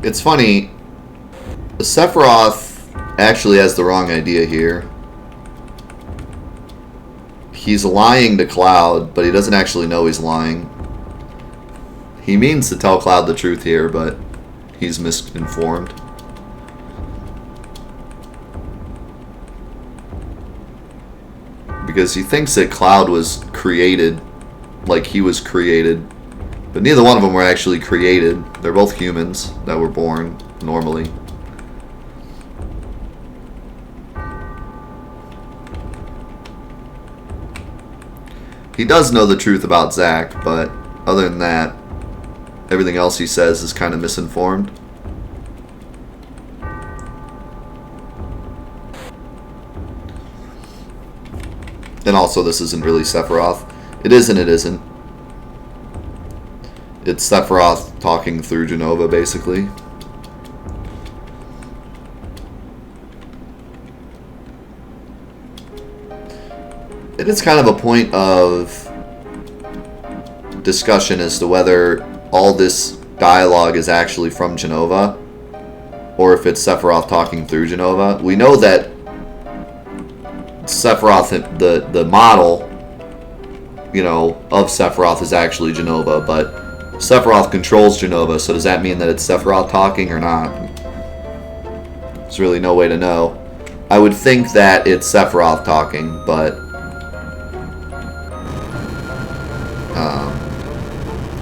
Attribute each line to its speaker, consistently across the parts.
Speaker 1: It's funny. Sephiroth actually has the wrong idea here. He's lying to Cloud, but he doesn't actually know he's lying. He means to tell Cloud the truth here, but he's misinformed. Because he thinks that Cloud was created, like he was created. But neither one of them were actually created. They're both humans that were born normally. He does know the truth about Zack, but other than that, everything else he says is kind of misinformed. And also, this isn't really Sephiroth. It is and it isn't. It's Sephiroth talking through Jenova, basically. It is kind of a point of discussion as to whether all this dialogue is actually from Jenova, or if it's Sephiroth talking through Jenova. We know that Sephiroth, the model, you know, of Sephiroth is actually Jenova, but Sephiroth controls Jenova, so does that mean that it's Sephiroth talking or not? There's really no way to know. I would think that it's Sephiroth talking, but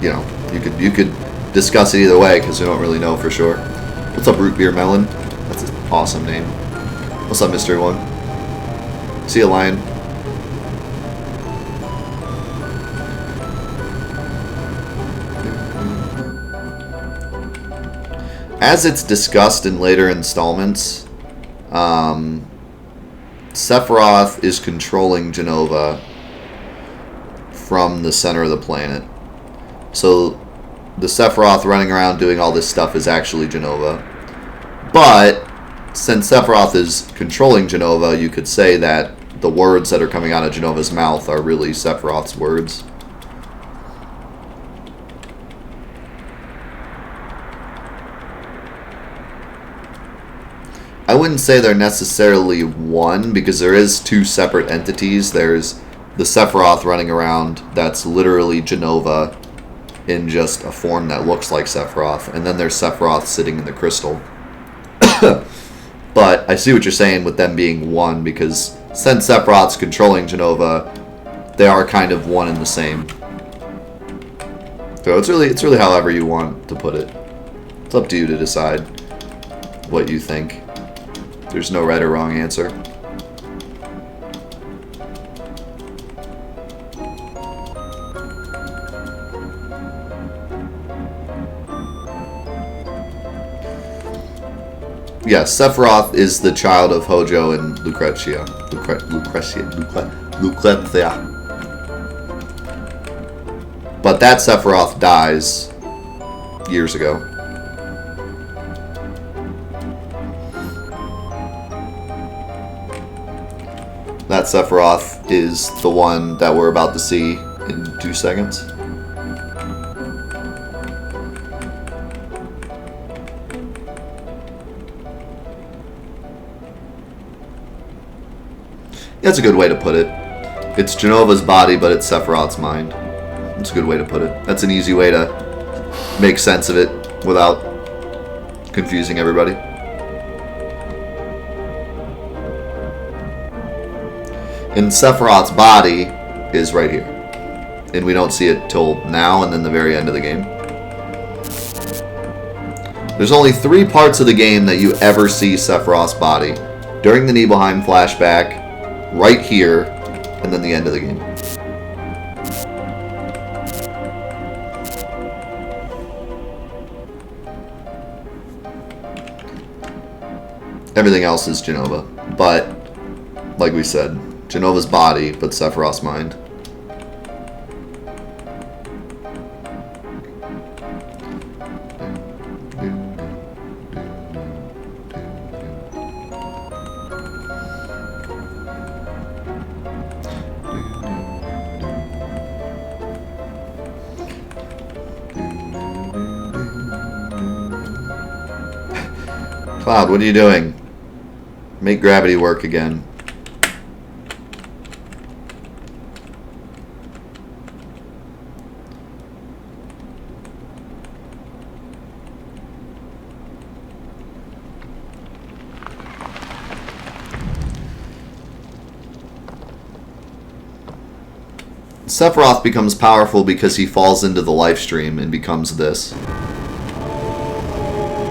Speaker 1: you know, you could discuss it either way because we don't really know for sure. What's up, Root Beer Melon? That's an awesome name. What's up, Mystery One? See you, Lion. As it's discussed in later installments, Sephiroth is controlling Jenova from the center of the planet. So the Sephiroth running around doing all this stuff is actually Jenova. But since Sephiroth is controlling Jenova, you could say that the words that are coming out of Jenova's mouth are really Sephiroth's words. I wouldn't say they're necessarily one, because there is two separate entities. There's the Sephiroth running around that's literally Jenova in just a form that looks like Sephiroth, and then there's Sephiroth sitting in the crystal. But I see what you're saying with them being one, because since Sephiroth's controlling Jenova, they are kind of one and the same. So it's really however you want to put it. It's up to you to decide what you think. There's no right or wrong answer. Yes, Sephiroth is the child of Hojo and Lucrezia. Lucrezia. But that Sephiroth dies years ago. That Sephiroth is the one that we're about to see in 2 seconds. That's a good way to put it. It's Jenova's body, but it's Sephiroth's mind. That's a good way to put it. That's an easy way to make sense of it without confusing everybody. And Sephiroth's body is right here. And we don't see it till now and then the very end of the game. There's only 3 parts of the game that you ever see Sephiroth's body. During the Nibelheim flashback, right here, and then the end of the game. Everything else is Jenova. But, like we said, Jenova's body, but Sephiroth's mind. Cloud, what are you doing? Make gravity work again. Sephiroth becomes powerful because he falls into the life stream and becomes this.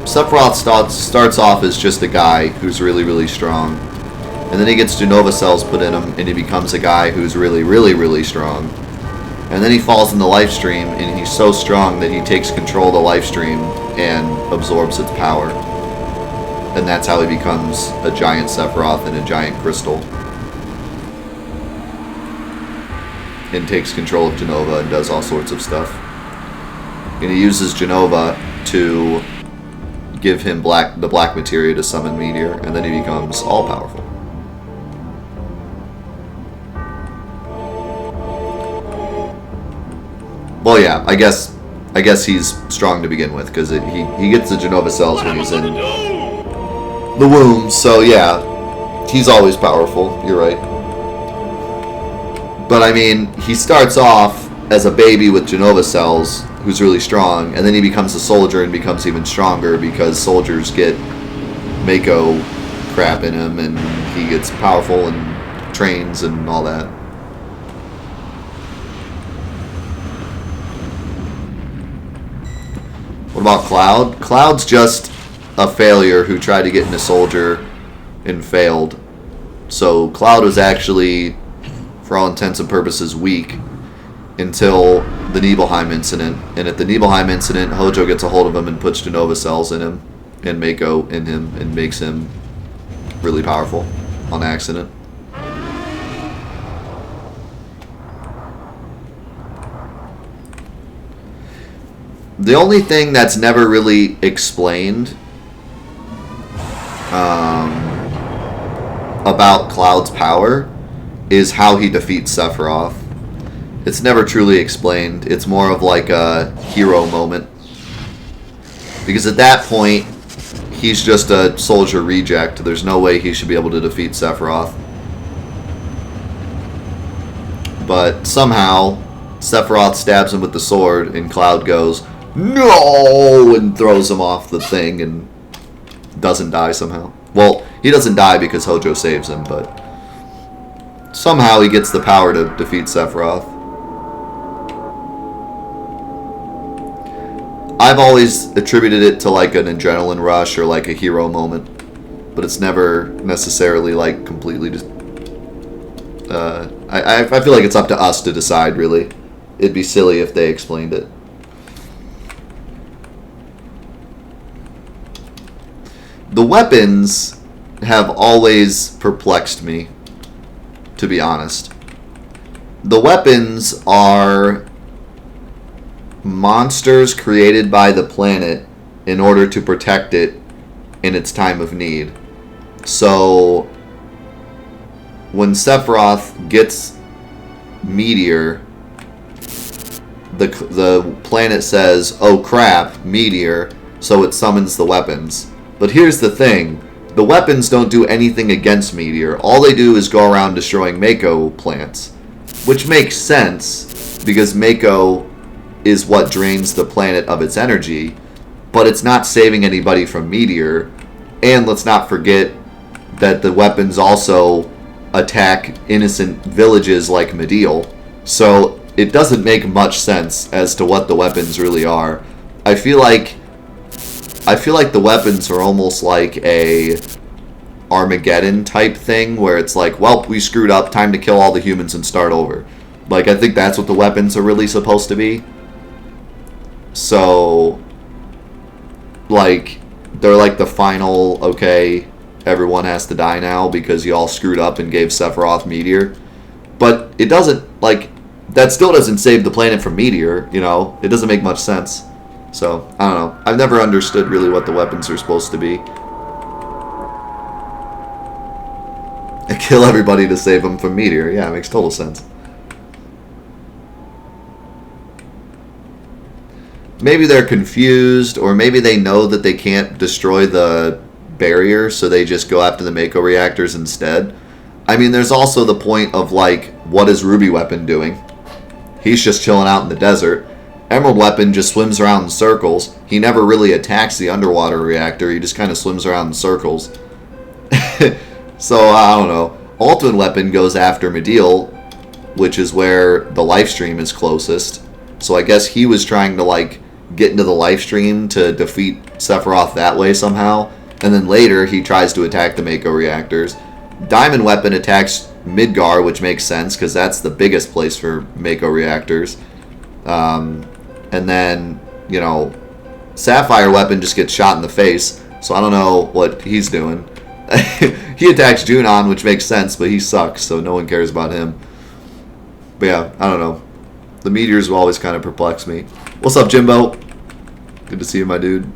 Speaker 1: Sephiroth starts off as just a guy who's really, really strong. And then he gets Jenova cells put in him and he becomes a guy who's really, really, really strong. And then he falls in the life stream and he's so strong that he takes control of the life stream and absorbs its power. And that's how he becomes a giant Sephiroth and a giant crystal. And takes control of Jenova and does all sorts of stuff. And he uses Jenova to give him the black materia to summon Meteor, and then he becomes all-powerful. Well, yeah, I guess he's strong to begin with, because he gets the Jenova cells when he's in the womb, so yeah, he's always powerful, you're right. But I mean, he starts off as a baby with Jenova cells, who's really strong, and then he becomes a soldier and becomes even stronger because soldiers get Mako crap in him, and he gets powerful and trains and all that. What about Cloud? Cloud's just a failure who tried to get into soldier and failed. So Cloud was actually, for all intents and purposes, weak until the Nibelheim incident. And at the Nibelheim incident, Hojo gets a hold of him and puts Jenova cells in him and Mako in him and makes him really powerful on accident. The only thing that's never really explained about Cloud's power is how he defeats Sephiroth. It's never truly explained. It's more of like a hero moment. Because at that point, he's just a soldier reject. There's no way he should be able to defeat Sephiroth. But somehow, Sephiroth stabs him with the sword, and Cloud goes, "No!" and throws him off the thing and doesn't die somehow. Well, he doesn't die because Hojo saves him, but somehow he gets the power to defeat Sephiroth. I've always attributed it to like an adrenaline rush or like a hero moment, but it's never necessarily like completely just... I feel like it's up to us to decide, really. It'd be silly if they explained it. The weapons have always perplexed me, to be honest. The weapons are monsters created by the planet in order to protect it in its time of need. So when Sephiroth gets Meteor, the planet says, "Oh crap, Meteor," so it summons the weapons. But here's the thing, the weapons don't do anything against Meteor. All they do is go around destroying Mako plants, which makes sense because Mako is what drains the planet of its energy, but it's not saving anybody from Meteor. And let's not forget that the weapons also attack innocent villages like Medial. So it doesn't make much sense as to what the weapons really are. I feel like the weapons are almost like a Armageddon type thing where it's like, well, we screwed up, time to kill all the humans and start over. Like, I think that's what the weapons are really supposed to be. So, like, they're like the final, okay, everyone has to die now because you all screwed up and gave Sephiroth Meteor. But it doesn't, like, that still doesn't save the planet from Meteor, you know? It doesn't make much sense. So, I don't know. I've never understood really what the weapons are supposed to be. I kill everybody to save them from Meteor. Yeah, it makes total sense. Maybe they're confused, or maybe they know that they can't destroy the barrier, so they just go after the Mako reactors instead. I mean, there's also the point of, like, what is Ruby Weapon doing? He's just chilling out in the desert. Emerald Weapon just swims around in circles. He never really attacks the underwater reactor. He just kind of swims around in circles. So, I don't know. Ultimate Weapon goes after Mediel, which is where the life stream is closest. So I guess he was trying to, like, get into the life stream to defeat Sephiroth that way somehow. And then later, he tries to attack the Mako reactors. Diamond Weapon attacks Midgar, which makes sense, because that's the biggest place for Mako reactors. And then, you know, Sapphire Weapon just gets shot in the face, so I don't know what he's doing. He attacks Junon, which makes sense, but he sucks, so no one cares about him. But yeah, I don't know. The meteors will always kind of perplex me. What's up, Jimbo? Good to see you, my dude.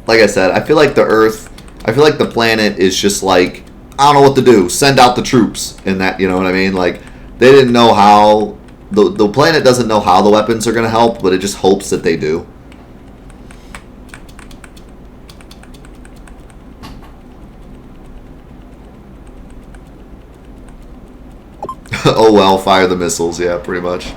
Speaker 1: Like I said, I feel like the planet is just like, I don't know what to do. Send out the troops. And that, you know what I mean? Like, they didn't know how, the planet doesn't know how the weapons are going to help, but it just hopes that they do. Oh well, fire the missiles. Yeah, pretty much.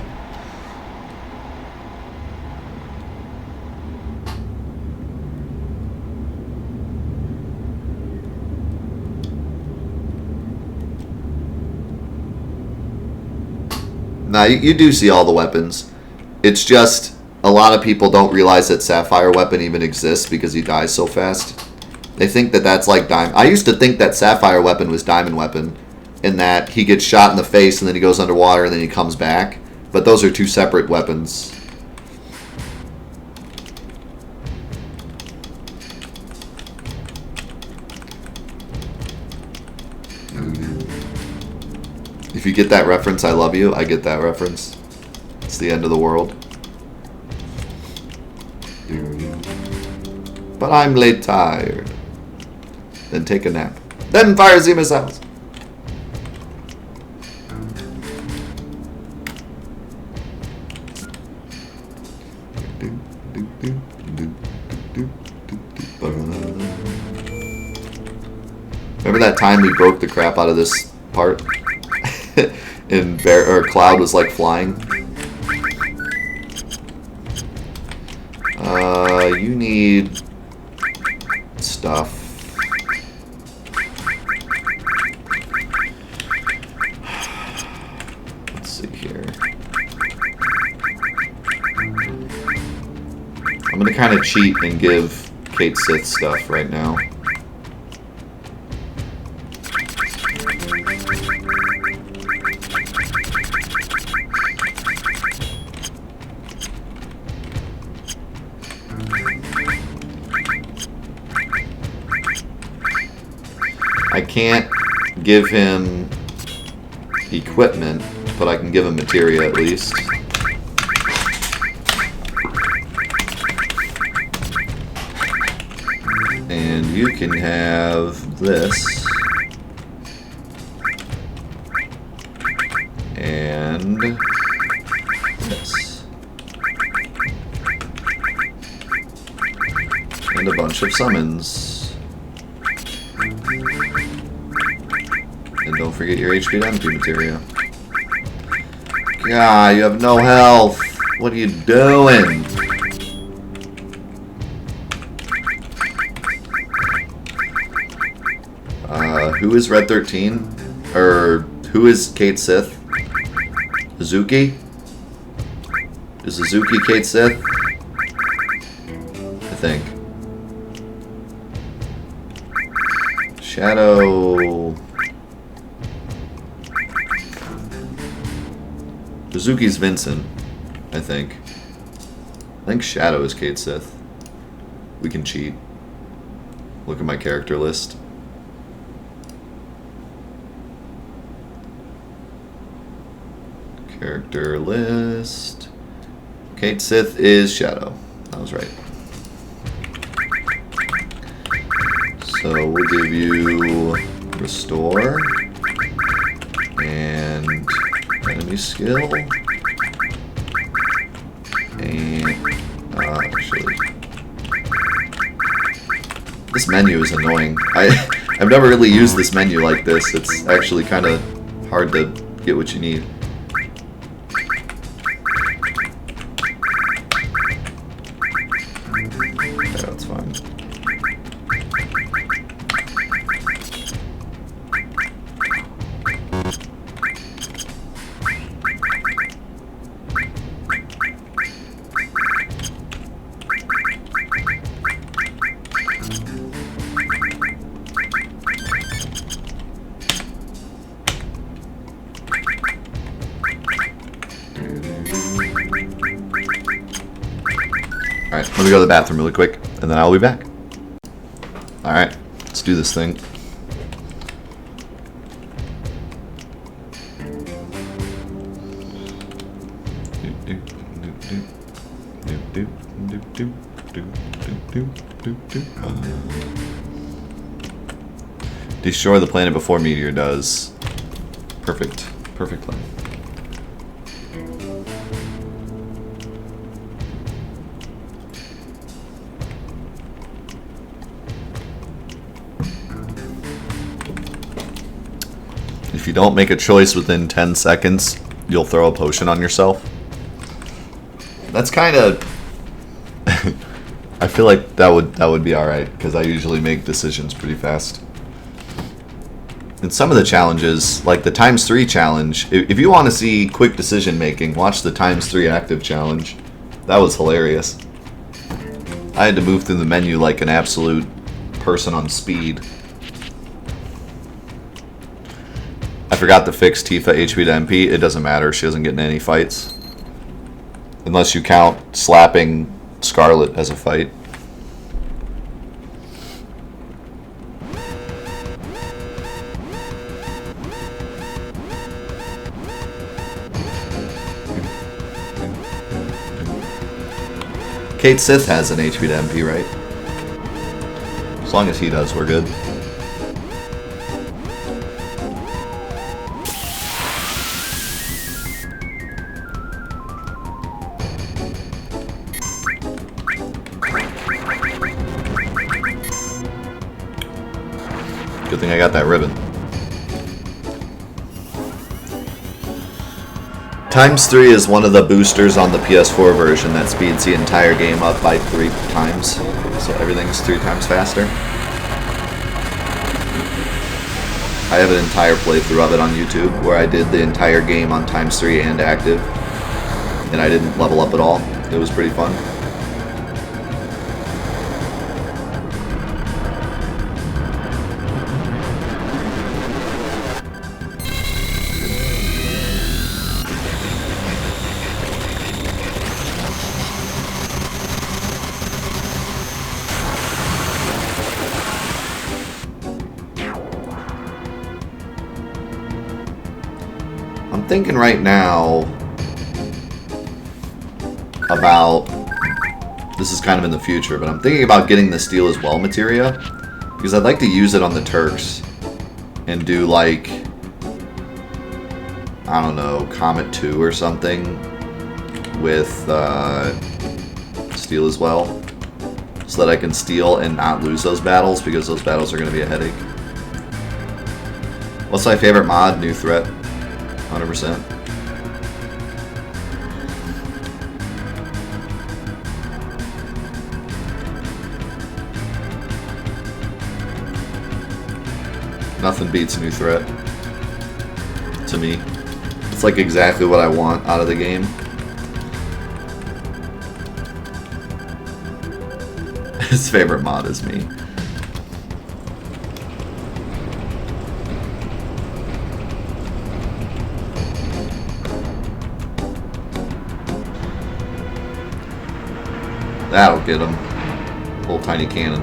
Speaker 1: Now, you do see all the weapons. It's just a lot of people don't realize that Sapphire Weapon even exists because he dies so fast. They think that that's like Diamond. I used to think that Sapphire Weapon was Diamond Weapon, in that he gets shot in the face and then he goes underwater and then he comes back. But those are two separate weapons. If you get that reference, I love you. I get that reference. It's the end of the world. But I'm late tired. Then take a nap. Then fire the missiles. Remember that time we broke the crap out of this part? And Cloud was like flying. You need stuff. Let's see here. I'm gonna kind of cheat and give Kate Sith stuff right now. I can't give him equipment, but I can give him materia at least. And you can have this. And this. And a bunch of summons. And don't forget your HP to MP materia. God, you have no health. What are you doing? Who is Red 13? Or who is Kate Sith? Hazuki? Is Hazuki Kate Sith? I think. Shadow. Hazuki's Vincent, I think. I think Shadow is Kate Sith. We can cheat. Look at my character list. Character list. Kate Sith is Shadow. I was right. So we'll give you Restore and enemy skill. And actually, this menu is annoying. I've never really used this menu like this. It's actually kind of hard to get what you need. Yeah, that's fine. Alright, let me go to the bathroom really quick, and then I'll be back. Alright, let's do this thing. Destroy the planet before meteor does. Perfect. Perfect plan. If you don't make a choice within 10 seconds, you'll throw a potion on yourself. That's kind of... I feel like that would be alright, because I usually make decisions pretty fast. And some of the challenges, like the ×3 challenge, if you want to see quick decision making, watch the ×3 active challenge. That was hilarious. I had to move through the menu like an absolute person on speed. I forgot to fix Tifa HP to MP. It doesn't matter. She doesn't get in any fights. Unless you count slapping Scarlet as a fight. Kate Sith has an HP to MP, right? As long as he does, we're good. Good thing I got that ribbon. ×3 is one of the boosters on the PS4 version that speeds the entire game up by 3 times. So everything's 3 times faster. I have an entire playthrough of it on YouTube where I did the entire game on ×3 and active. And I didn't level up at all. It was pretty fun. I'm thinking right now about, this is kind of in the future, but I'm thinking about getting the Steel as Well materia, because I'd like to use it on the Turks and do like, I don't know, Comet 2 or something with Steel as Well, so that I can steal and not lose those battles, because those battles are going to be a headache. What's my favorite mod? New Threat. 100%. Nothing beats New Threat. To me. It's like exactly what I want out of the game. His favorite mod is me. That'll get him. Little tiny cannon.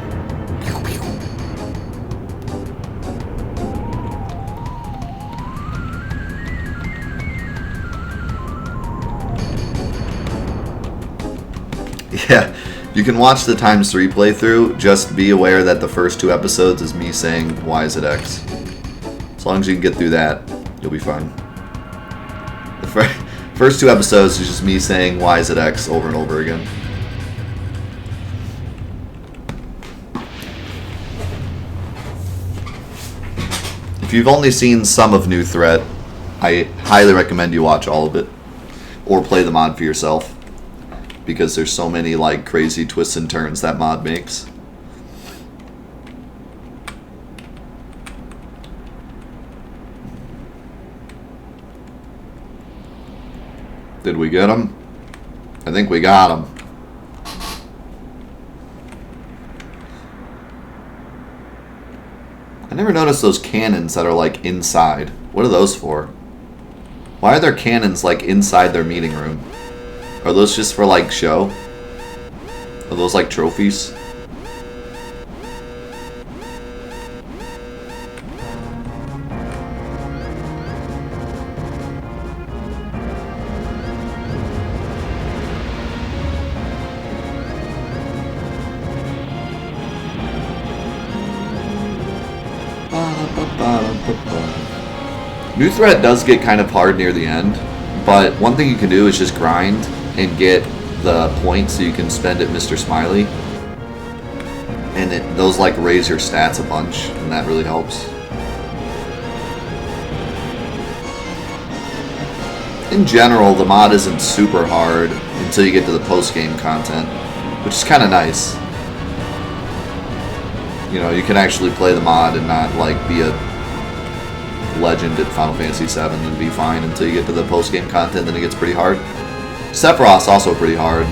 Speaker 1: Yeah, you can watch the ×3 playthrough. Just be aware that the first 2 episodes is me saying, why is it X? As long as you can get through that, you'll be fine. The First 2 episodes is just me saying "Why is it X" over and over again. If you've only seen some of New Threat, I highly recommend you watch all of it, or play the mod for yourself, because there's so many like crazy twists and turns that mod makes. Did we get him? I think we got him. I never noticed those cannons that are like inside. What are those for? Why are there cannons like inside their meeting room? Are those just for like show? Are those like trophies? New Threat does get kind of hard near the end, but one thing you can do is just grind and get the points so you can spend at Mr. Smiley, and those like raise your stats a bunch, and that really helps. In general, the mod isn't super hard until you get to the post-game content, which is kind of nice. You know, you can actually play the mod and not like be a legend at Final Fantasy VII and be fine until you get to the post-game content, then it gets pretty hard. Sephiroth's also pretty hard.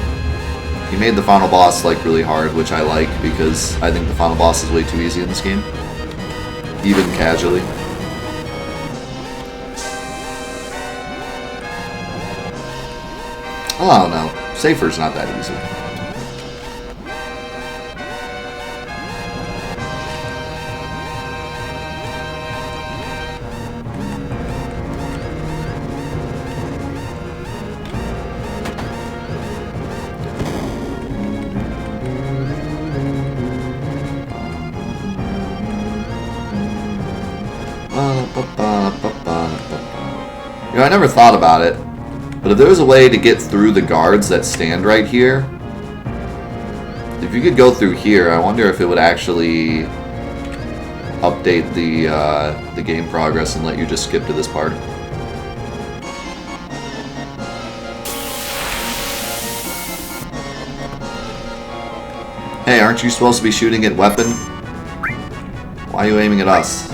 Speaker 1: He made the final boss like really hard, which I like because I think the final boss is way too easy in this game, even casually. I don't know. Safer's not that easy. You know, I never thought about it, but if there was a way to get through the guards that stand right here, if you could go through here, I wonder if it would actually update the game progress and let you just skip to this part. Hey, aren't you supposed to be shooting at Weapon? Why are you aiming at us?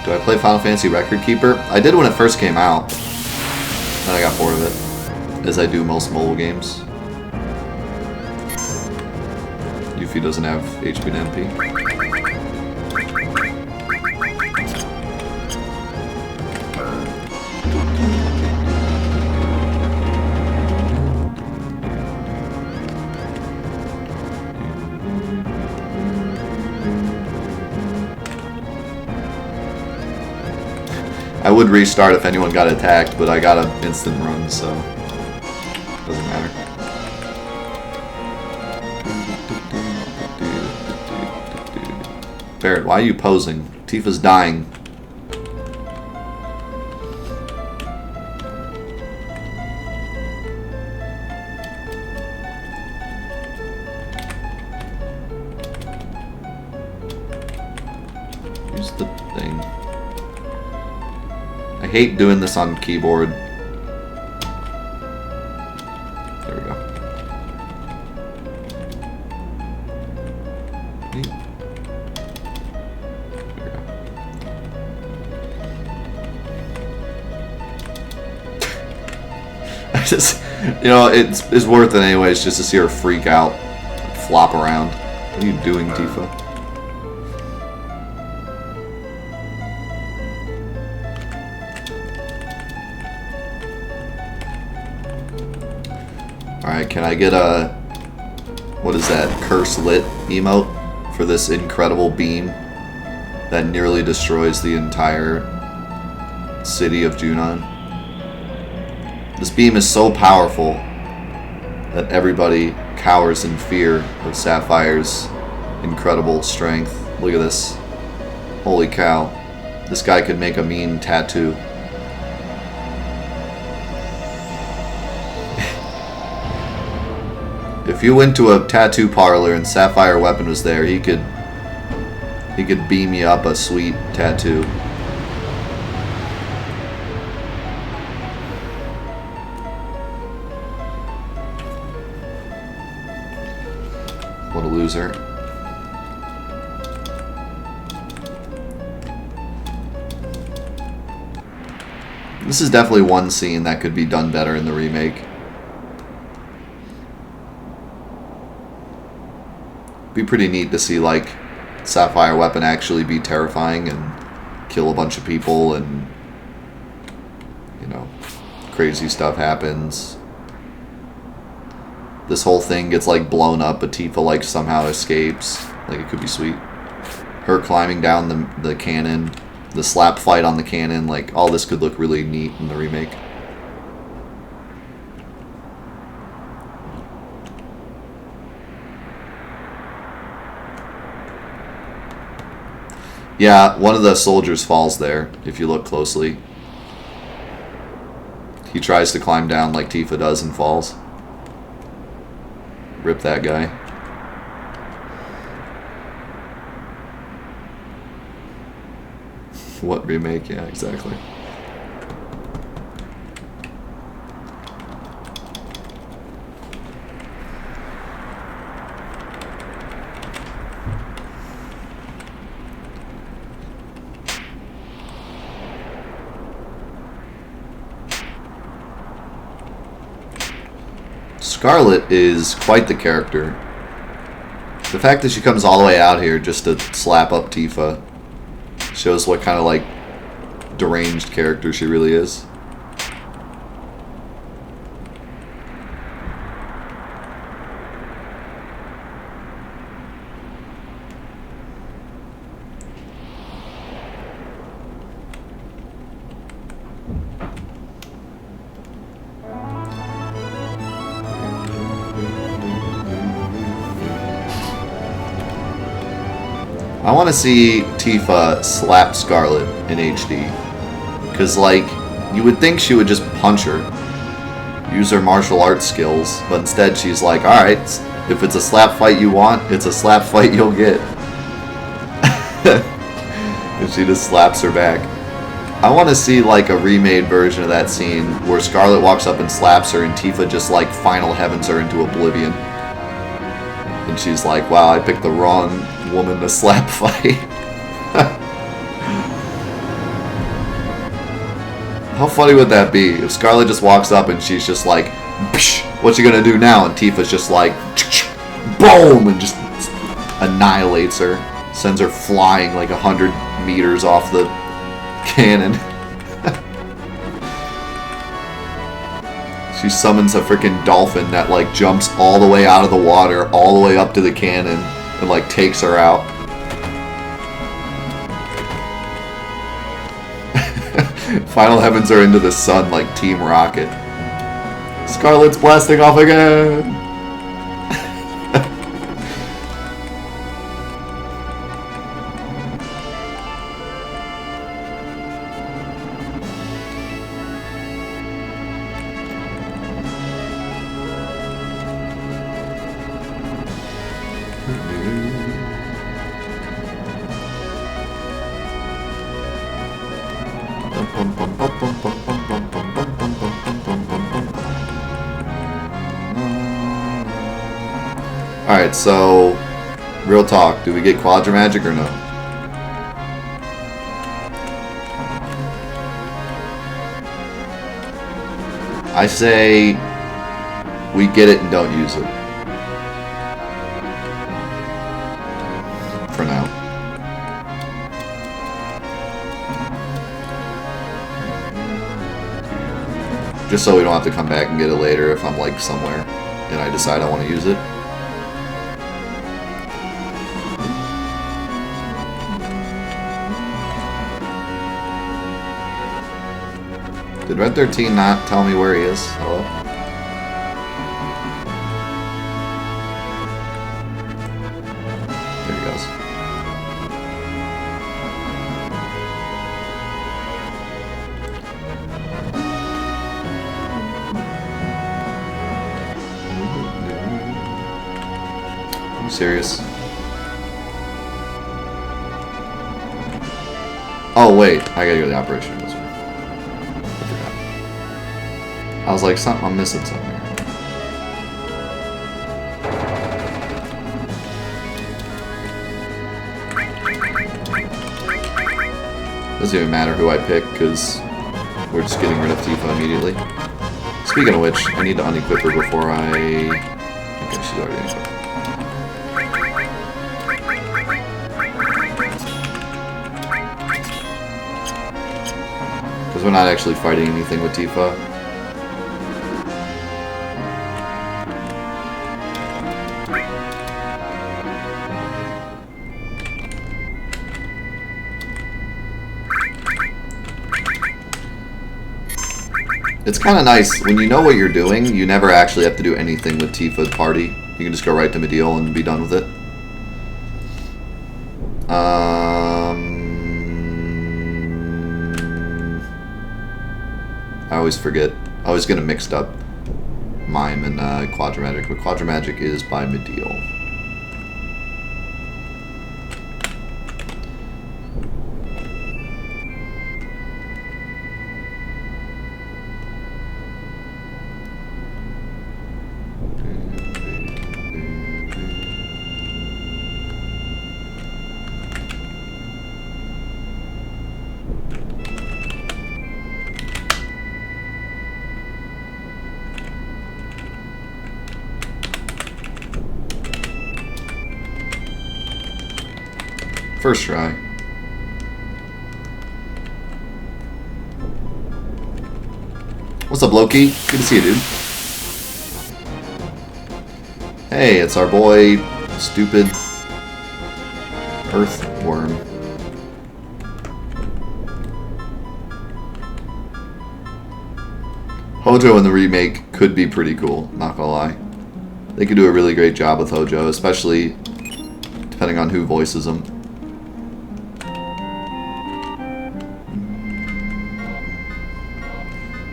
Speaker 1: Do I play Final Fantasy Record Keeper? I did when it first came out. Then I got bored of it, as I do most mobile games. Yuffie doesn't have HP and MP. I would restart if anyone got attacked, but I got an instant run, so it doesn't matter. Barrett, why are you posing? Tifa's dying. Here's the thing. I hate doing this on keyboard. There we go. There we go. I just, you know, it's worth it anyways just to see her freak out, flop around. What are you doing, Tifa? Alright, can I get a... what is that? Curse Lit emote for this incredible beam that nearly destroys the entire city of Junon. This beam is so powerful that everybody cowers in fear of Sapphire's incredible strength. Look at this. Holy cow. This guy could make a mean tattoo. If you went to a tattoo parlor and Sapphire Weapon was there, he could beam you up a sweet tattoo. What a loser. This is definitely one scene that could be done better in the remake. Be pretty neat to see, like, Sapphire Weapon actually be terrifying and kill a bunch of people and, you know, crazy stuff happens. This whole thing gets, like, blown up, but Tifa, like, somehow escapes. Like, it could be sweet. Her climbing down the cannon, the slap fight on the cannon, like, all this could look really neat in the remake. Yeah, one of the soldiers falls there, if you look closely. He tries to climb down like Tifa does and falls. Rip that guy. What remake? Yeah, exactly. Scarlet is quite the character. The fact that she comes all the way out here just to slap up Tifa shows what kind of, like, deranged character she really is. I want to see Tifa slap Scarlet in HD. Because, like, you would think she would just punch her. Use her martial arts skills. But instead she's like, alright, if it's a slap fight you want, it's a slap fight you'll get. And she just slaps her back. I want to see, like, a remade version of that scene where Scarlet walks up and slaps her and Tifa just, like, final heavens her into oblivion. And she's like, wow, I picked the wrong woman to slap fight. How funny would that be if Scarlet just walks up and she's just like, what you gonna do now? And Tifa's just like, boom, and just annihilates her. Sends her flying like 100 meters off the cannon. She summons a freaking dolphin that, like, jumps all the way out of the water, all the way up to the cannon, and, like, takes her out. Final heavens are into the sun like Team Rocket. Scarlet's blasting off again! Alright, so, real talk, do we get Quadra Magic or no? I say we get it and don't use it. For now. Just so we don't have to come back and get it later if I'm, like, somewhere. and I decide I want to use it. Did Red 13 not tell me where he is? Hello? There he goes. Are you serious? Oh wait, I gotta go to the operation room this way. I was like, something, I'm missing something here. Doesn't even matter who I pick, because we're just getting rid of Tifa immediately. Speaking of which, I need to unequip her before I... Okay, she's already equipped. Because we're not actually fighting anything with Tifa. It's kind of nice, when you know what you're doing, you never actually have to do anything with Tifa's party. You can just go right to Mediel and be done with it. I always forget. I always get them mixed up. Mime and Quadramagic, but Quadramagic is by Mediel. First try. What's up, Loki? Good to see you, dude. Hey, it's our boy, stupid Earthworm. Hojo in the remake could be pretty cool, not gonna lie. They could do a really great job with Hojo, especially depending on who voices him.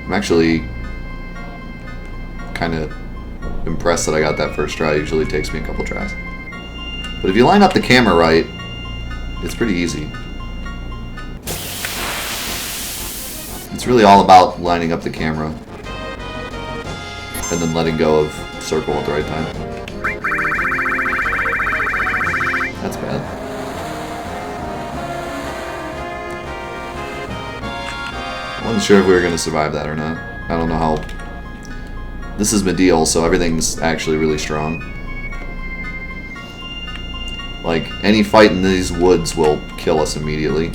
Speaker 1: I'm actually kind of impressed that I got that first try. It usually takes me a couple tries. But if you line up the camera right, it's pretty easy. It's really all about lining up the camera and then letting go of circle at the right time. That's bad. I wasn't sure if we were going to survive that or not. I don't know how... This is Mediel, so everything's actually really strong. Like, any fight in these woods will kill us immediately.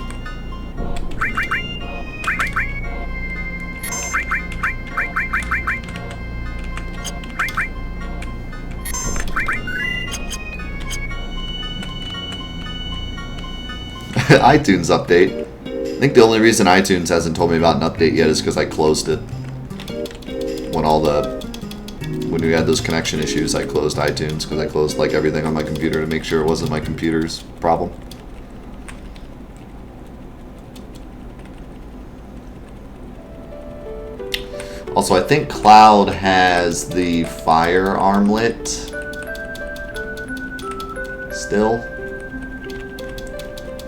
Speaker 1: iTunes update. I think the only reason iTunes hasn't told me about an update yet is because I closed it. When we had those connection issues, I closed iTunes because I closed like everything on my computer to make sure it wasn't my computer's problem. Also, I think Cloud has the fire armlet still.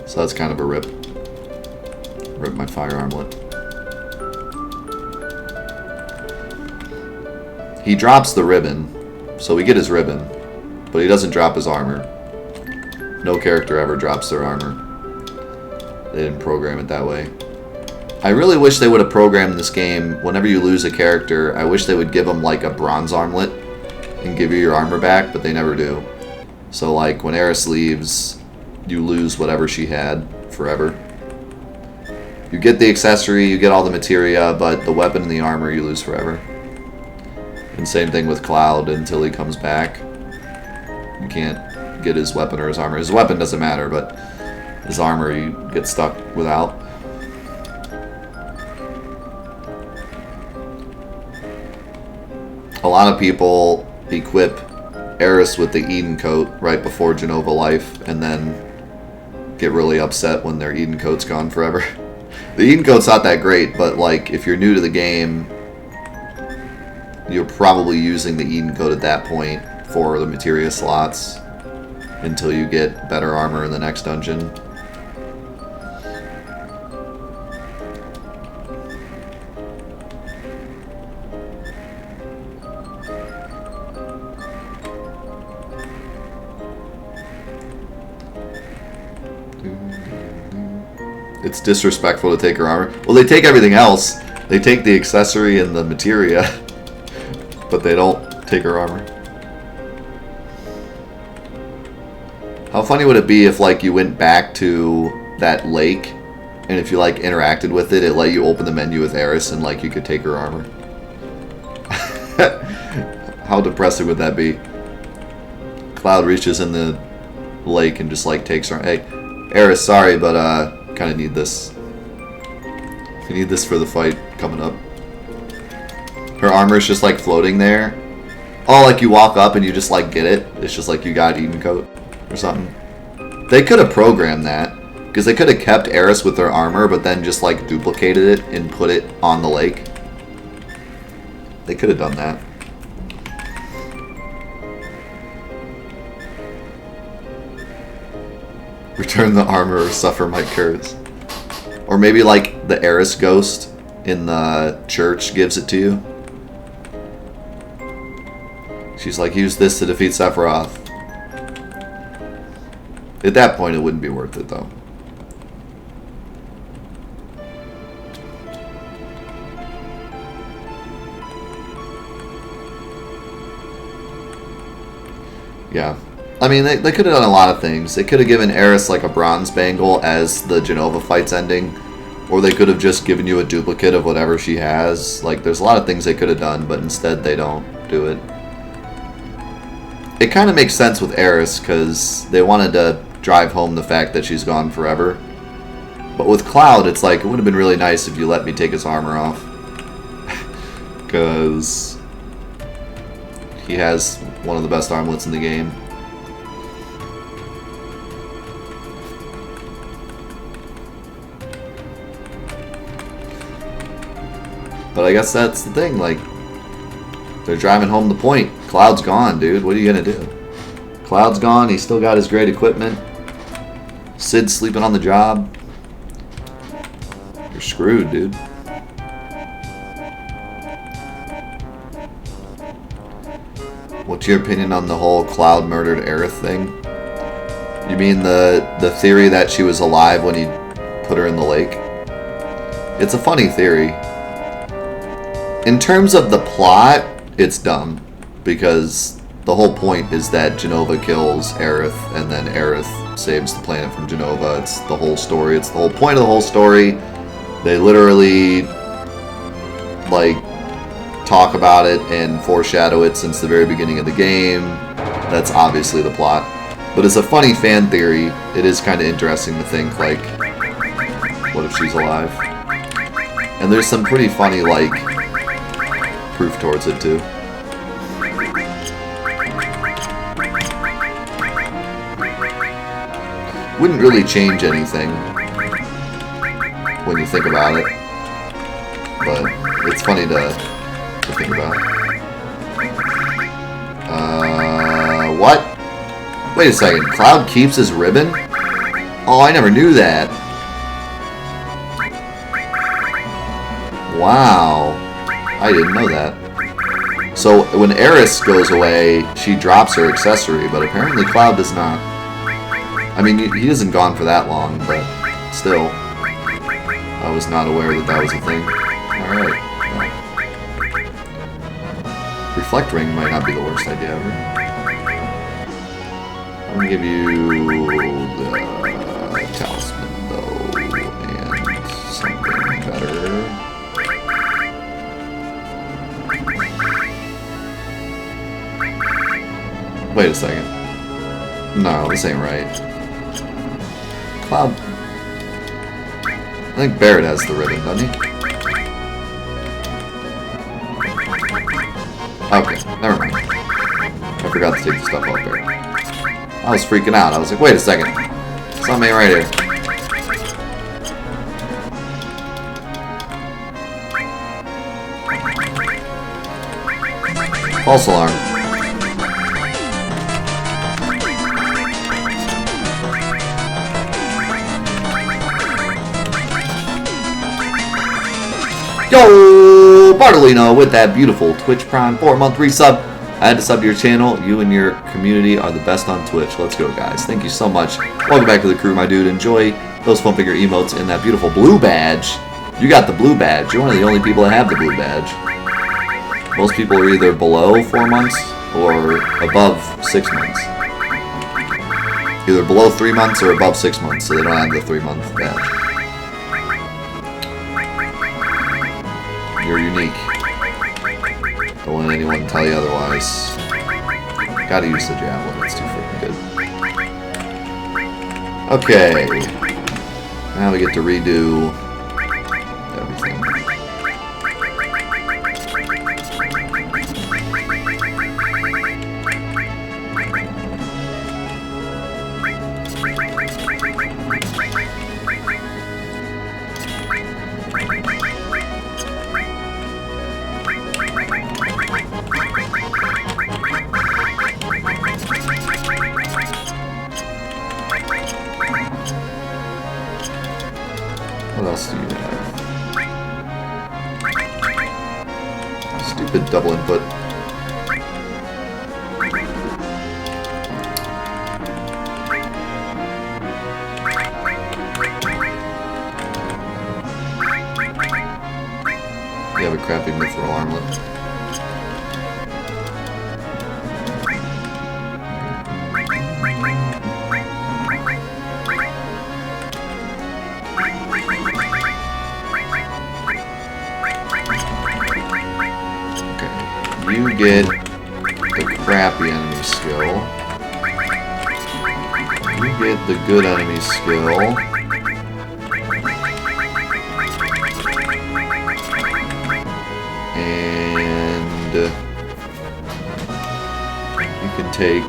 Speaker 1: So that's kind of a rip. Rip my fire armlet. He drops the ribbon, so we get his ribbon, but he doesn't drop his armor. No character ever drops their armor. They didn't program it that way. I really wish they would have programmed this game, whenever you lose a character, I wish they would give them like a bronze armlet and give you your armor back, but they never do. So like when Eris leaves, you lose whatever she had forever. You get the accessory, you get all the materia, but the weapon and the armor you lose forever. And same thing with Cloud until he comes back. You can't get his weapon or his armor. His weapon doesn't matter, but his armor you get stuck without. A lot of people equip Aeris with the Eden coat right before Jenova life and then get really upset when their Eden coat's gone forever. The Eden coat's not that great, but like if you're new to the game, you're probably using the Eden coat at that point for the materia slots until you get better armor in the next dungeon. It's disrespectful to take her armor. Well, they take everything else. They take the accessory and the materia, but they don't take her armor. How funny would it be if, like, you went back to that lake, and if you, like, interacted with it, it let you open the menu with Aeris, and, like, you could take her armor? How depressing would that be? Cloud reaches in the lake and just, like, takes her... Hey, Aeris, sorry, but, kind of need this. I need this for the fight coming up. Her armor is just like floating there. Oh, like you walk up and you just like get it. It's just like you got Eden coat or something. They could have programmed that because they could have kept Aeris with her armor, but then just like duplicated it and put it on the lake. They could have done that. Return the armor or suffer my curse. Or maybe like the Aeris ghost in the church gives it to you. She's like, use this to defeat Sephiroth. At that point it wouldn't be worth it though. Yeah. I mean, they could have done a lot of things. They could have given Aeris like a bronze bangle as the Jenova fight's ending. Or they could have just given you a duplicate of whatever she has. Like, there's a lot of things they could have done, but instead they don't do it. It kind of makes sense with Aeris, because they wanted to drive home the fact that she's gone forever. But with Cloud, it's like, it would have been really nice if you let me take his armor off. Because he has one of the best armlets in the game. But I guess that's the thing, like, they're driving home the point. Cloud's gone, dude. What are you gonna do? Cloud's gone, he's still got his great equipment. Sid's sleeping on the job. You're screwed, dude. What's your opinion on the whole Cloud murdered Aerith thing? You mean the theory that she was alive when he put her in the lake? It's a funny theory. In terms of the plot, it's dumb. Because the whole point is that Jenova kills Aerith, and then Aerith saves the planet from Jenova. It's the whole story. It's the whole point of the whole story. They literally, like, talk about it and foreshadow it since the very beginning of the game. That's obviously the plot. But as a funny fan theory, it is kind of interesting to think, like, what if she's alive? And there's some pretty funny, like, proof towards it too. Wouldn't really change anything when you think about it, but it's funny to think about. What? Wait a second, Cloud keeps his ribbon? Oh, I never knew that. Wow. I didn't know that. So when Aeris goes away, she drops her accessory, but apparently Cloud does not. I mean, he isn't gone for that long, but still. I was not aware that that was a thing. Alright. Well. Reflect Ring might not be the worst idea ever. I'm gonna give you the Talisman, though, and something better. Wait a second. No, this ain't right. Cloud... I think Barret has the ribbon, doesn't he? Okay, never mind. I forgot to take the stuff off there. I was freaking out. I was like, wait a second. Something ain't right here. False alarm. Yo, Bartolino with that beautiful Twitch Prime 4-month resub. I had to sub to your channel. You and your community are the best on Twitch. Let's go, guys. Thank you so much. Welcome back to the crew, my dude. Enjoy those fun figure emotes and that beautiful blue badge. You got the blue badge. You're one of the only people that have the blue badge. Most people are either below 4 months or above 6 months. Either below 3 months or above 6 months, so they don't have the 3-month badge. You're unique. Don't let anyone tell you otherwise. Gotta use the javelin, it's too freaking good. Okay. Now we get to redo everything. What else do you have? Stupid double input. You have a crappy mithril armlet. You get the crappy enemy skill. You get the good enemy skill. And you can take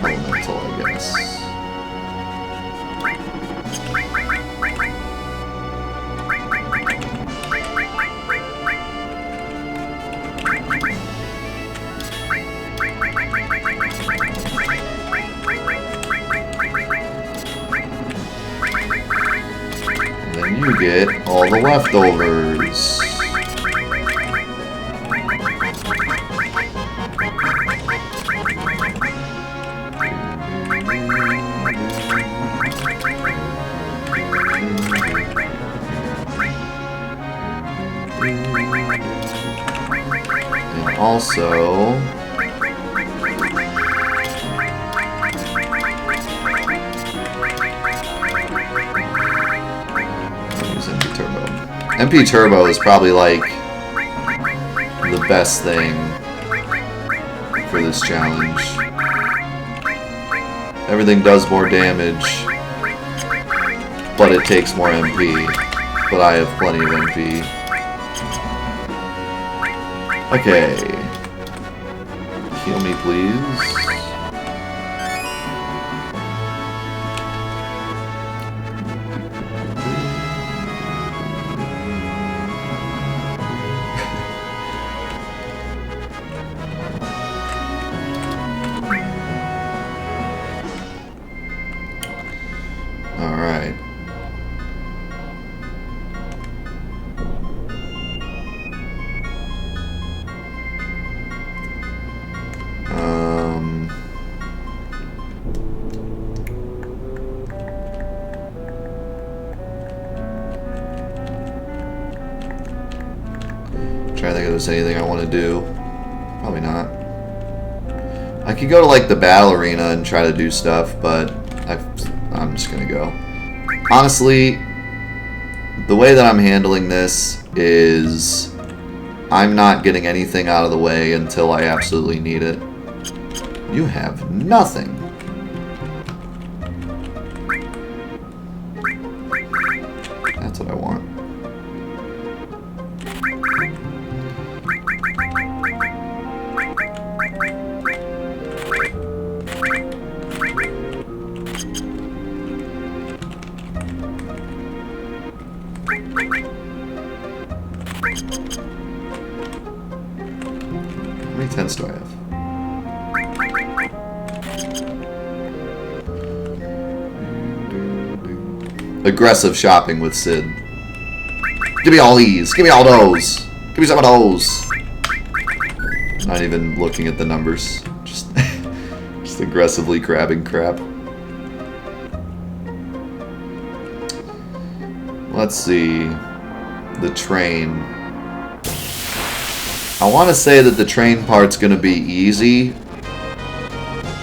Speaker 1: elemental, I guess. You get all the leftovers. And also... MP Turbo is probably like the best thing for this challenge. Everything does more damage, but it takes more MP. But I have plenty of MP. Okay. Heal me, please. Alright. Trying to think if there's anything I want to do. Probably not. I could go to like the battle arena and try to do stuff, but I'm just gonna go. Honestly, the way that I'm handling this is I'm not getting anything out of the way until I absolutely need it. You have nothing. That's what I want. How many 10s do I have? Aggressive shopping with Sid. Give me all these. Give me all those. Give me some of those. Not even looking at the numbers. Just, just aggressively grabbing crap. Let's see. The train. I want to say that the train part's going to be easy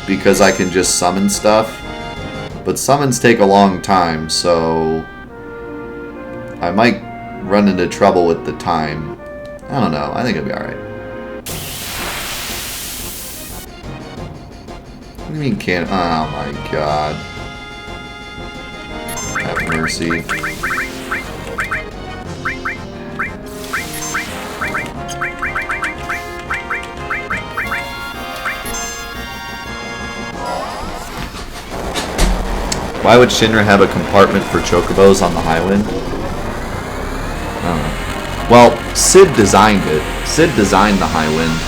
Speaker 1: because I can just summon stuff. But summons take a long time, so I might run into trouble with the time. I don't know. I think it'll be alright. What do you mean can't? Oh my god. Have mercy. Why would Shinra have a compartment for chocobos on the Highwind? I don't know. Well, Sid designed it. Sid designed the Highwind,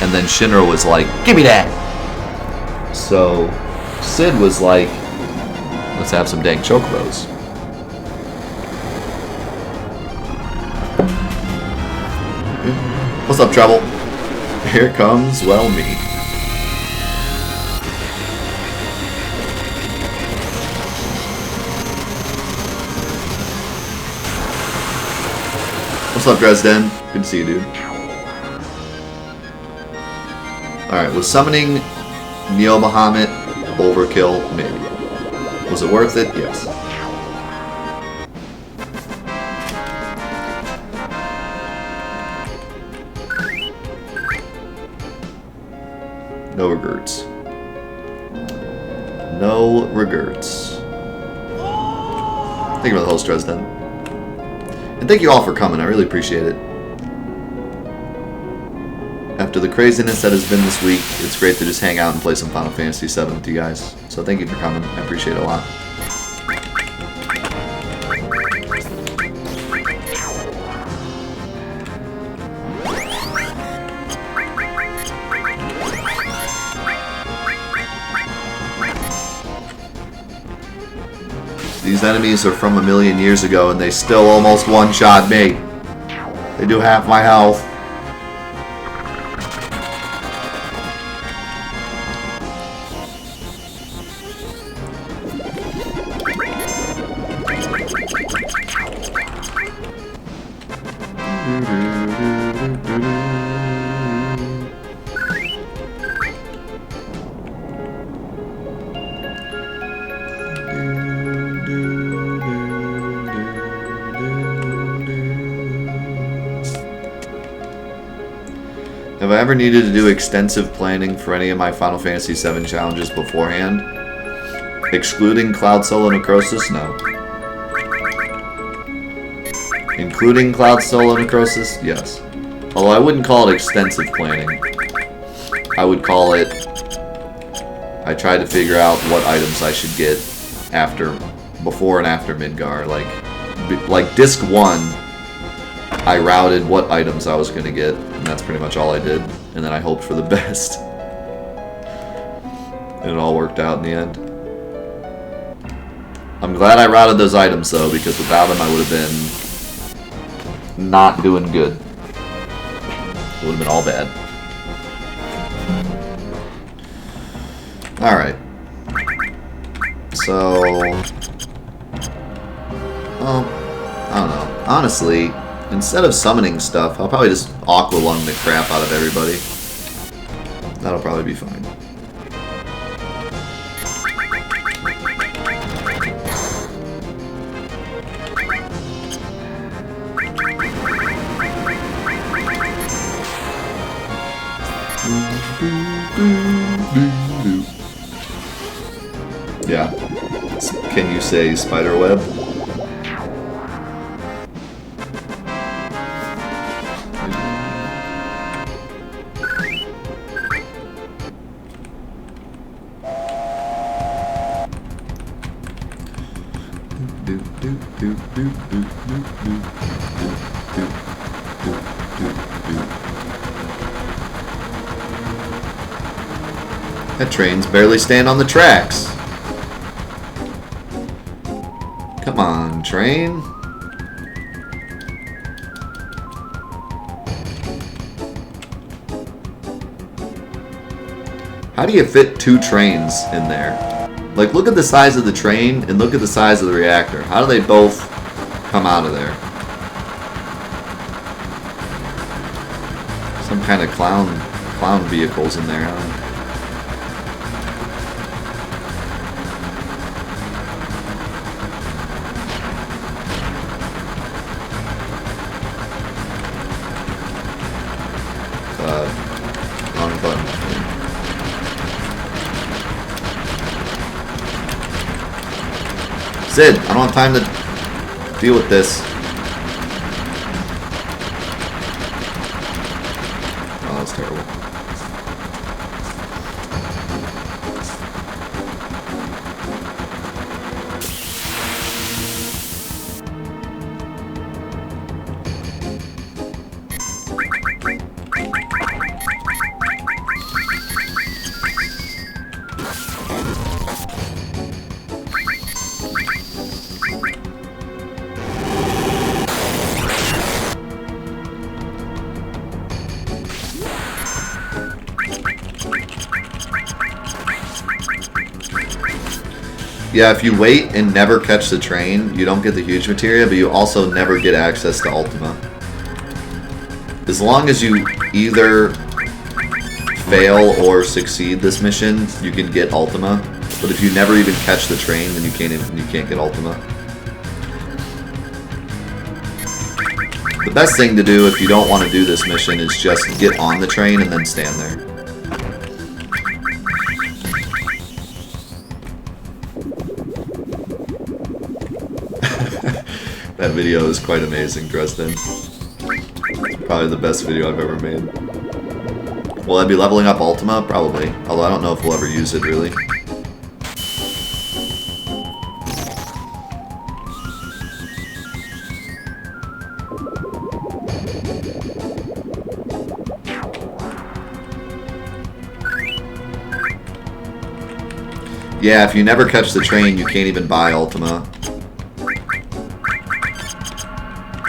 Speaker 1: and then Shinra was like, "Give me that!" So, Sid was like, "Let's have some dang chocobos." What's up, Trouble? Here comes, well, me. What's up, Dresden? Good to see you, dude. Alright, was summoning Neo Bahamut overkill? Maybe. Was it worth it? Yes. No regrets. No regrets. Thank you for the host, Dresden. And thank you all for coming. I really appreciate it. After the craziness that has been this week, it's great to just hang out and play some Final Fantasy VII with you guys. So thank you for coming. I appreciate it a lot. These enemies are from a million years ago and they still almost one-shot me. They do half my health. Have I ever needed to do extensive planning for any of my Final Fantasy VII challenges beforehand? Excluding Cloud Solo Necrosis? No. Including Cloud Solo Necrosis? Yes. Although I wouldn't call it extensive planning. I would call it... I tried to figure out what items I should get after, before and after Midgar. Like Disc 1, I routed what items I was going to get. And that's pretty much all I did. And then I hoped for the best. And it all worked out in the end. I'm glad I routed those items though, because without them I would have been not doing good. It would have been all bad. Alright. So... well, I don't know. Honestly... instead of summoning stuff, I'll probably just Aqua Lung the crap out of everybody. That'll probably be fine. Can you say spiderweb? That train's barely staying on the tracks. Come on, train. How do you fit 2 trains in there? Like, look at the size of the train and look at the size of the reactor. How do they both come out of there? Some kind of clown vehicles in there, huh? Wrong button. Sid, I don't have time to deal with this. Oh, that's terrible. Yeah, if you wait and never catch the train, you don't get the huge materia, but you also never get access to Ultima. As long as you either fail or succeed this mission, you can get Ultima. But if you never even catch the train, then you can't get Ultima. The best thing to do if you don't want to do this mission is just get on the train and then stand there. That video is quite amazing, Dresden. It's probably the best video I've ever made. Will I be leveling up Ultima? Probably. Although I don't know if we'll ever use it, really. Yeah, if you never catch the train, you can't even buy Ultima.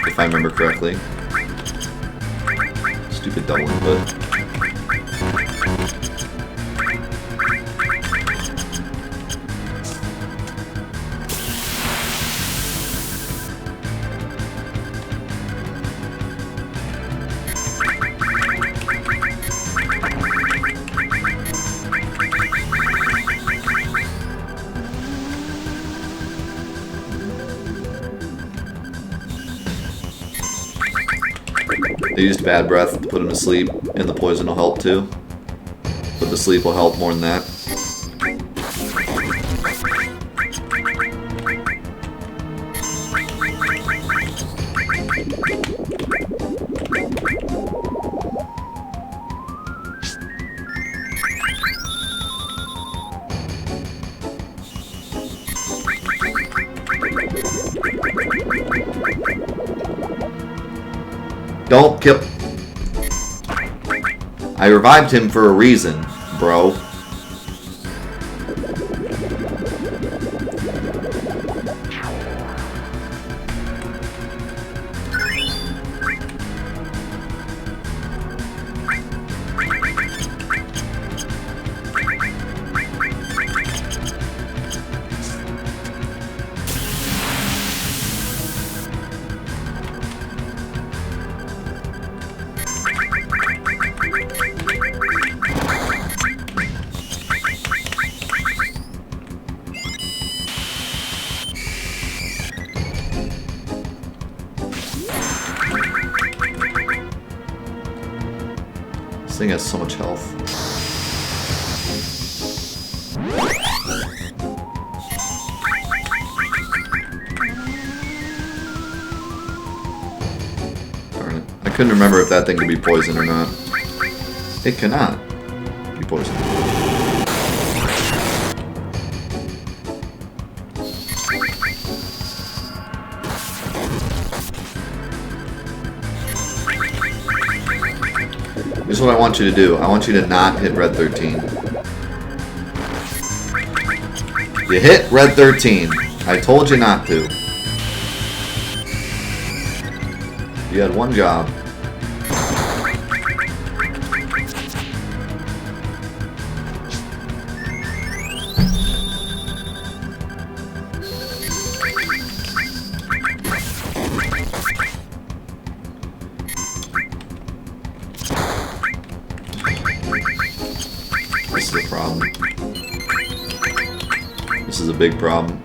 Speaker 1: If I remember correctly. Stupid double input. They used bad breath to put him to sleep, and the poison will help too. But the sleep will help more than that. Don't kill. I revived him for a reason, bro. This thing has so much health. I couldn't remember if that thing could be poisoned or not. It cannot be poisoned. This is what I want you to do. I want you to not hit red 13. You hit red 13. I told you not to. You had one job. This is a problem. This is a big problem.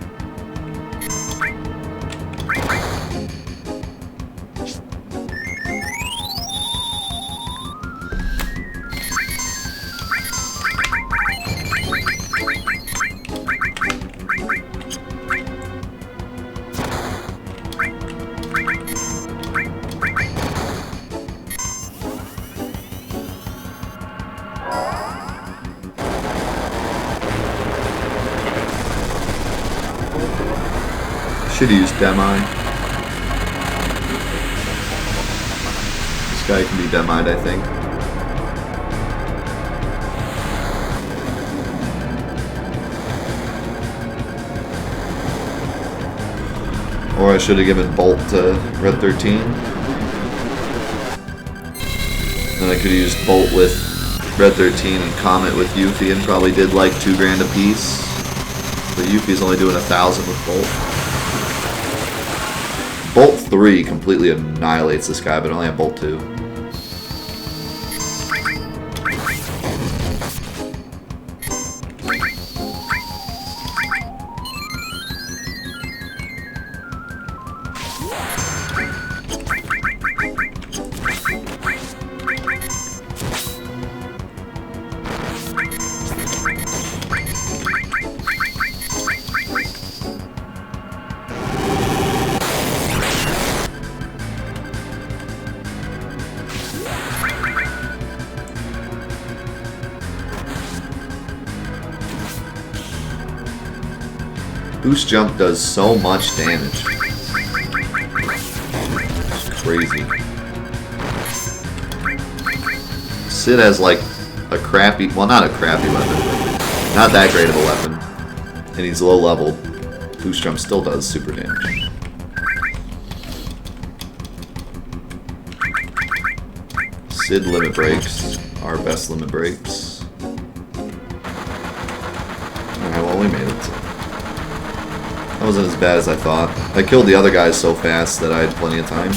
Speaker 1: Should have used Demi. This guy can be Demi'd, I think. Or I should have given Bolt to Red 13. Then I could have used Bolt with Red 13 and Comet with Yuffie and probably did like $2 grand a piece. But Yuffie's only doing 1,000 with Bolt. Bolt 3 completely annihilates this guy, but I only have Bolt 2. Boost Jump does so much damage. It's crazy. Sid has like a crappy, well not a crappy weapon, but not that great of a weapon. And he's low level. Boost Jump still does super damage. Sid limit breaks. Our best limit breaks. Alright, well we made it. That wasn't as bad as I thought. I killed the other guys so fast that I had plenty of time.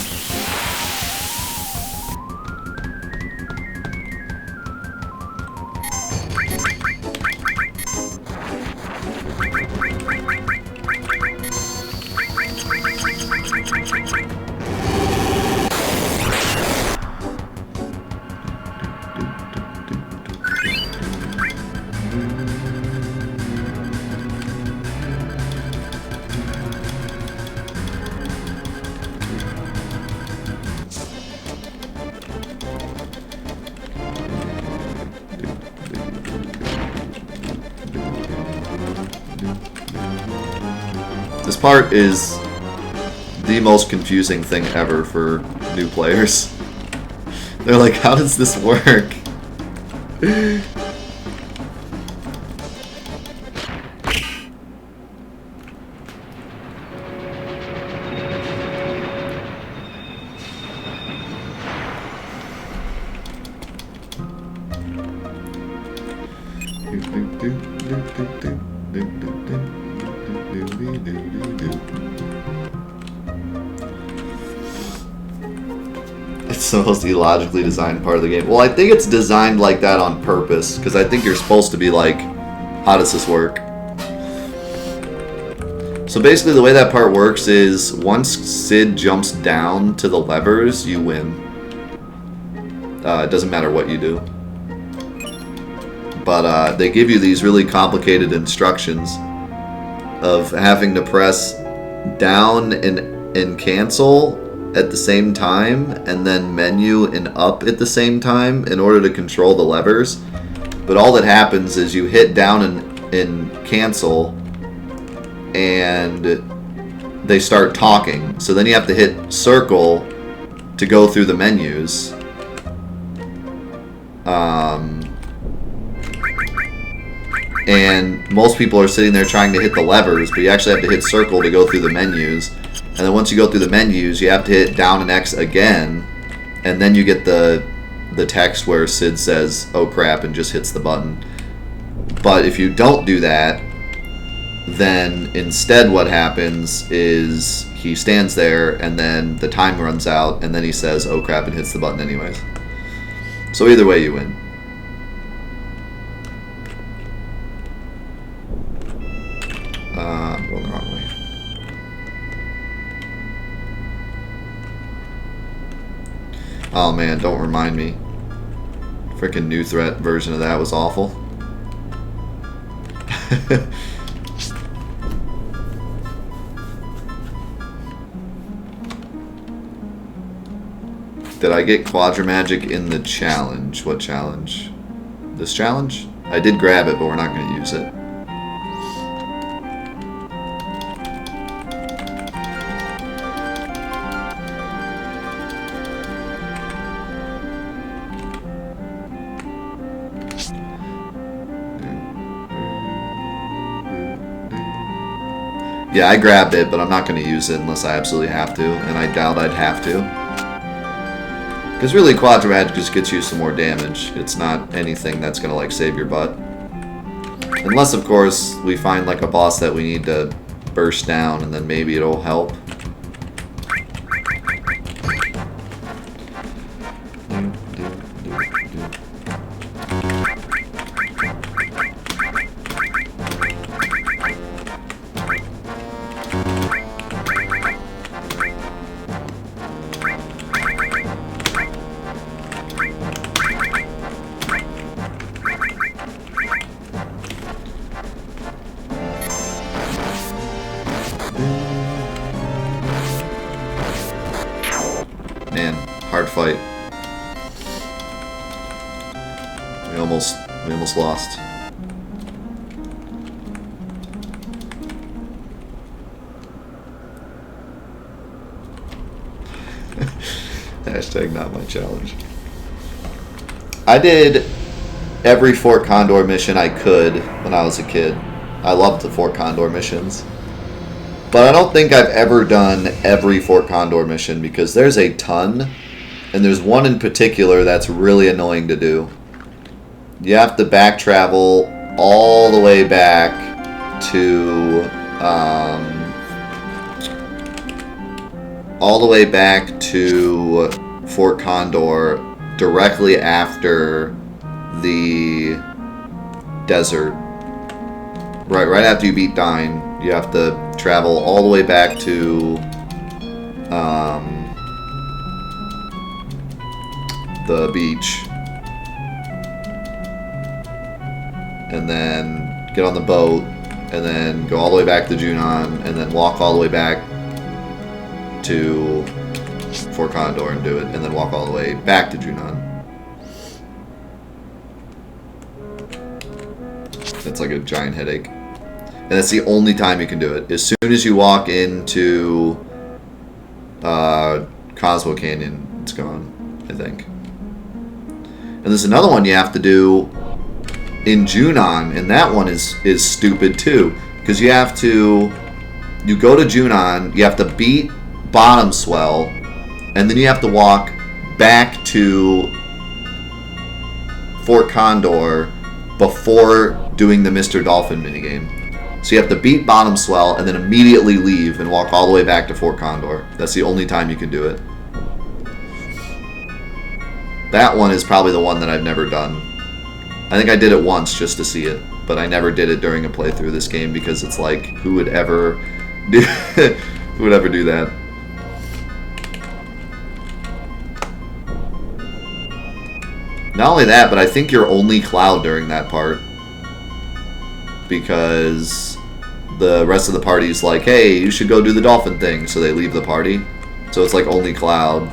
Speaker 1: This part is the most confusing thing ever for new players. They're like, how does this work? It's the most illogically designed part of the game. Well, I think it's designed like that on purpose, because I think you're supposed to be like, how does this work? So basically the way that part works is, once Sid jumps down to the levers, you win. It doesn't matter what you do. But they give you these really complicated instructions of having to press down and cancel at the same time and then menu and up at the same time in order to control the levers. But all that happens is you hit down and cancel and they start talking. So then you have to hit circle to go through the menus. And most people are sitting there trying to hit the levers, but you actually have to hit circle to go through the menus. And then once you go through the menus, you have to hit down and X again, and then you get the text where Sid says, "Oh crap," and just hits the button. But if you don't do that, then instead what happens is he stands there, and then the time runs out, and then he says, "Oh crap," and hits the button anyways. So either way, you win. I'm going the wrong way. Oh man, don't remind me. Freaking new threat version of that was awful. Did I get Quadra Magic in the challenge? What challenge? This challenge? I did grab it, but we're not going to use it. Yeah, I grabbed it, but I'm not going to use it unless I absolutely have to, and I doubt I'd have to. Because really, Quadra Magic just gets you some more damage. It's not anything that's going to, like, save your butt. Unless, of course, we find, like, a boss that we need to burst down, and then maybe it'll help. Man, hard fight. We almost lost. Hashtag not my challenge. I did every Fort Condor mission I could when I was a kid. I loved the Fort Condor missions. But I don't think I've ever done every Fort Condor mission because there's a ton, and there's one in particular that's really annoying to do. You have to back travel all the way back to Fort Condor directly after the desert. Right after you beat Dyne. You have to travel all the way back to the beach, and then get on the boat, and then go all the way back to Junon, and then walk all the way back to Fort Condor and do it, and then walk all the way back to Junon. It's like a giant headache. And that's the only time you can do it. As soon as you walk into Cosmo Canyon, it's gone, I think. And there's another one you have to do in Junon, and that one is stupid too. Because you go to Junon, you have to beat Bottom Swell, and then you have to walk back to Fort Condor before doing the Mr. Dolphin minigame. So you have to beat Bottom Swell and then immediately leave and walk all the way back to Fort Condor. That's the only time you can do it. That one is probably the one that I've never done. I think I did it once just to see it, but I never did it during a playthrough of this game because it's like, who would ever do that? Not only that, but I think you're only Cloud during that part. Because the rest of the party's like, hey, you should go do the dolphin thing, so they leave the party. So it's like only Cloud.